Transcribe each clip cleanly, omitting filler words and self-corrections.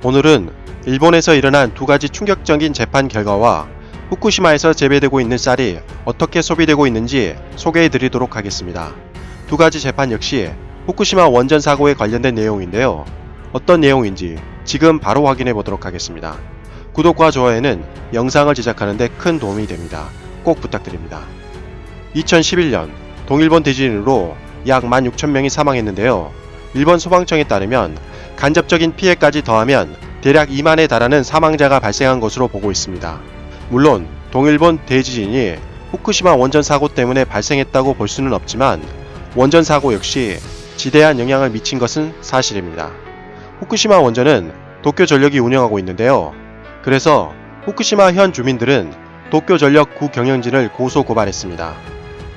오늘은 일본에서 일어난 두 가지 충격적인 재판 결과와 후쿠시마에서 재배되고 있는 쌀이 어떻게 소비되고 있는지 소개해 드리도록 하겠습니다. 두 가지 재판 역시 후쿠시마 원전 사고에 관련된 내용인데요. 어떤 내용인지 지금 바로 확인해 보도록 하겠습니다. 구독과 좋아요는 영상을 제작하는 데 큰 도움이 됩니다. 꼭 부탁드립니다. 2011년 동일본 대지진으로 약 16,000명이 사망했는데요. 일본 소방청에 따르면 간접적인 피해까지 더하면 대략 2만에 달하는 사망자가 발생한 것으로 보고 있습니다. 물론 동일본 대지진이 후쿠시마 원전 사고 때문에 발생했다고 볼 수는 없지만 원전 사고 역시 지대한 영향을 미친 것은 사실입니다. 후쿠시마 원전은 도쿄전력이 운영하고 있는데요. 그래서 후쿠시마 현 주민들은 도쿄전력 구경영진을 고소 고발했습니다.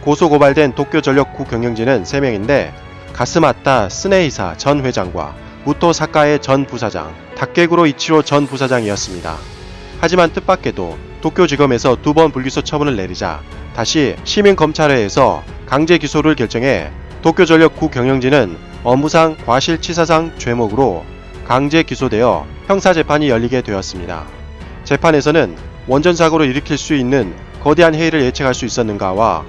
고소 고발된 도쿄전력 구경영진은 3명인데 가스마타 스네이사 전 회장과 무토 사카에 전 부사장, 다케구로 이치로 전 부사장이었습니다. 하지만 뜻밖에도 도쿄지검에서 2번 불기소 처분을 내리자 다시 시민검찰회에서 강제 기소를 결정해 도쿄전력 구경영진은 업무상 과실치사상 죄목으로 강제 기소되어 형사재판이 열리게 되었습니다. 재판에서는 원전 사고를 일으킬 수 있는 거대한 해일을 예측할 수 있었는가와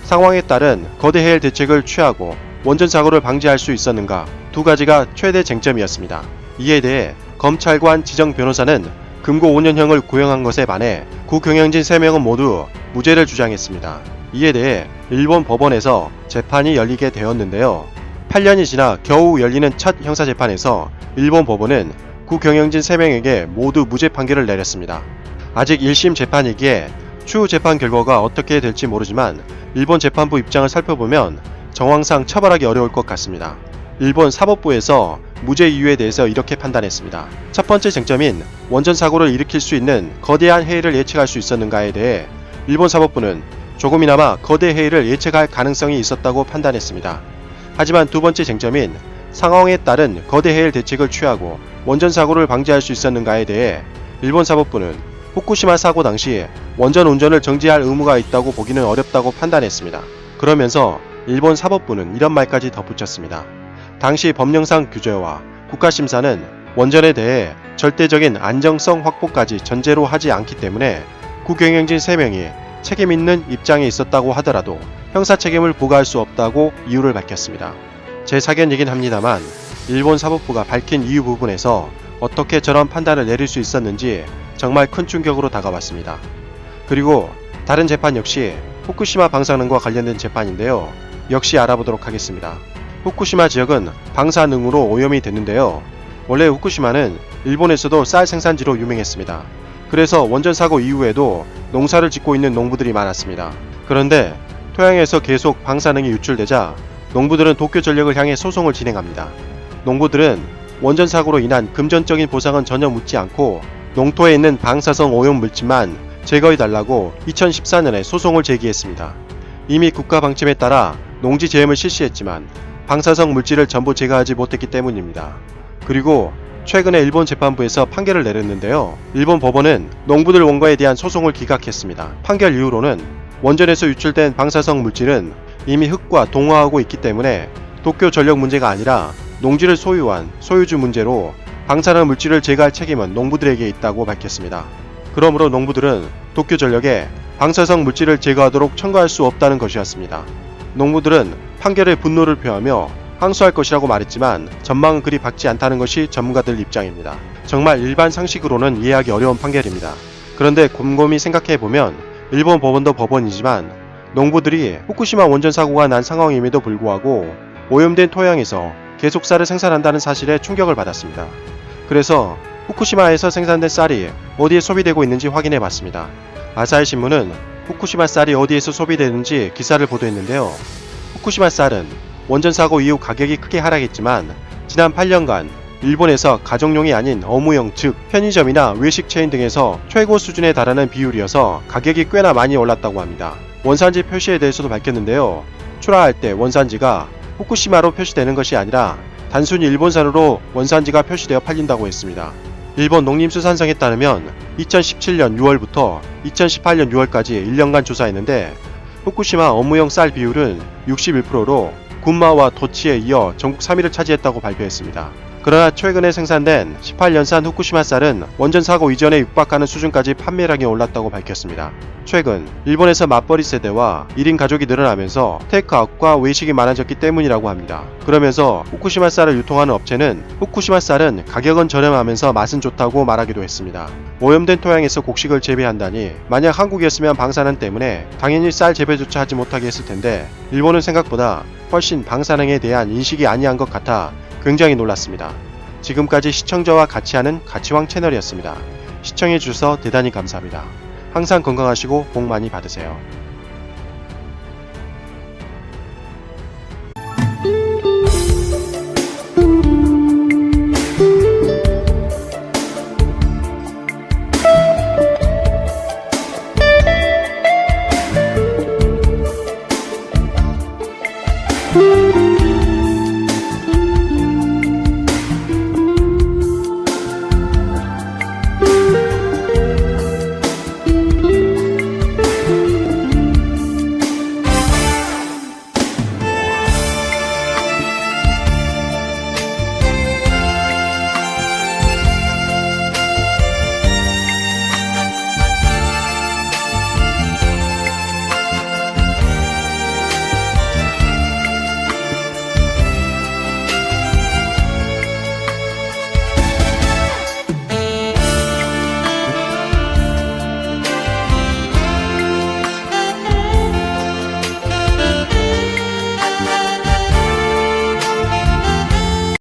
상황에 따른 거대 해일 대책을 취하고 원전 사고를 방지할 수 있었는가 두 가지가 최대 쟁점이었습니다. 이에 대해 검찰관 지정 변호사는 금고 5년형을 구형한 것에 반해 구경영진 3명은 모두 무죄를 주장했습니다. 이에 대해 일본 법원에서 재판이 열리게 되었는데요. 8년이 지나 겨우 열리는 첫 형사재판에서 일본 법원은 구경영진 3명에게 모두 무죄 판결을 내렸습니다. 아직 1심 재판이기에 추후 재판 결과가 어떻게 될지 모르지만 일본 재판부 입장을 살펴보면 정황상 처벌하기 어려울 것 같습니다. 일본 사법부에서 무죄 이유에 대해서 이렇게 판단했습니다. 첫 번째 쟁점인 원전 사고를 일으킬 수 있는 거대한 해일을 예측할 수 있었는가에 대해 일본 사법부는 조금이나마 거대 해일을 예측할 가능성이 있었다고 판단했습니다. 하지만 두 번째 쟁점인 상황에 따른 거대 해일 대책을 취하고 원전 사고를 방지할 수 있었는가에 대해 일본 사법부는 후쿠시마 사고 당시 원전 운전을 정지할 의무가 있다고 보기는 어렵다고 판단했습니다. 그러면서 일본 사법부는 이런 말까지 덧붙였습니다. 당시 법령상 규제와 국가심사는 원전에 대해 절대적인 안정성 확보까지 전제로 하지 않기 때문에 구경영진 3명이 책임 있는 입장에 있었다고 하더라도 형사 책임을 부과할 수 없다고 이유를 밝혔습니다. 제 사견이긴 합니다만 일본 사법부가 밝힌 이유 부분에서 어떻게 저런 판단을 내릴 수 있었는지 정말 큰 충격으로 다가왔습니다. 그리고 다른 재판 역시 후쿠시마 방사능과 관련된 재판인데요. 역시 알아보도록 하겠습니다. 후쿠시마 지역은 방사능으로 오염이 됐는데요. 원래 후쿠시마는 일본에서도 쌀 생산지로 유명했습니다. 그래서 원전 사고 이후에도 농사를 짓고 있는 농부들이 많았습니다. 그런데 토양에서 계속 방사능이 유출되자 농부들은 도쿄전력을 향해 소송을 진행합니다. 농부들은 원전 사고로 인한 금전적인 보상은 전혀 묻지 않고 농토에 있는 방사성 오염 물질만 제거해달라고 2014년에 소송을 제기했습니다. 이미 국가 방침에 따라 농지 제염을 실시했지만 방사성 물질을 전부 제거하지 못했기 때문입니다. 그리고 최근에 일본 재판부에서 판결을 내렸는데요. 일본 법원은 농부들 원고에 대한 소송을 기각했습니다. 판결 이후로는 원전에서 유출된 방사성 물질은 이미 흙과 동화하고 있기 때문에 도쿄 전력 문제가 아니라 농지를 소유한 소유주 문제로 방사능 물질을 제거할 책임은 농부들에게 있다고 밝혔습니다. 그러므로 농부들은 도쿄 전력에 방사성 물질을 제거하도록 청구할 수 없다는 것이었습니다. 농부들은 판결에 분노를 표하며 항소할 것이라고 말했지만 전망은 그리 밝지 않다는 것이 전문가들 입장입니다. 정말 일반 상식으로는 이해하기 어려운 판결입니다. 그런데 곰곰이 생각해보면 일본 법원도 법원이지만 농부들이 후쿠시마 원전 사고가 난 상황임에도 불구하고 오염된 토양에서 계속 쌀을 생산한다는 사실에 충격을 받았습니다. 그래서 후쿠시마에서 생산된 쌀이 어디에 소비되고 있는지 확인해 봤습니다. 아사히 신문은 후쿠시마 쌀이 어디에서 소비되는지 기사를 보도했는데요. 후쿠시마 쌀은 원전 사고 이후 가격이 크게 하락했지만 지난 8년간 일본에서 가정용이 아닌 어무용 즉 편의점이나 외식 체인 등에서 최고 수준에 달하는 비율이어서 가격이 꽤나 많이 올랐다고 합니다. 원산지 표시에 대해서도 밝혔는데요. 출하할 때 원산지가 후쿠시마로 표시되는 것이 아니라 단순히 일본산으로 원산지가 표시되어 팔린다고 했습니다. 일본 농림수산성에 따르면 2017년 6월부터 2018년 6월까지 1년간 조사했는데 후쿠시마 어무용 쌀 비율은 61%로 군마와 도치에 이어 전국 3위를 차지했다고 발표했습니다. 그러나 최근에 생산된 18년산 후쿠시마 쌀은 원전 사고 이전에 육박하는 수준까지 판매량이 올랐다고 밝혔습니다. 최근 일본에서 맞벌이 세대와 1인 가족이 늘어나면서 테이크아웃과 외식이 많아졌기 때문이라고 합니다. 그러면서 후쿠시마 쌀을 유통하는 업체는 후쿠시마 쌀은 가격은 저렴하면서 맛은 좋다고 말하기도 했습니다. 오염된 토양에서 곡식을 재배한다니 만약 한국이었으면 방사능 때문에 당연히 쌀 재배조차 하지 못하게 했을 텐데 일본은 생각보다 훨씬 방사능에 대한 인식이 아니한 것 같아 굉장히 놀랐습니다. 지금까지 시청자와 같이 하는 가치왕 채널이었습니다. 시청해주셔서 대단히 감사합니다. 항상 건강하시고 복 많이 받으세요.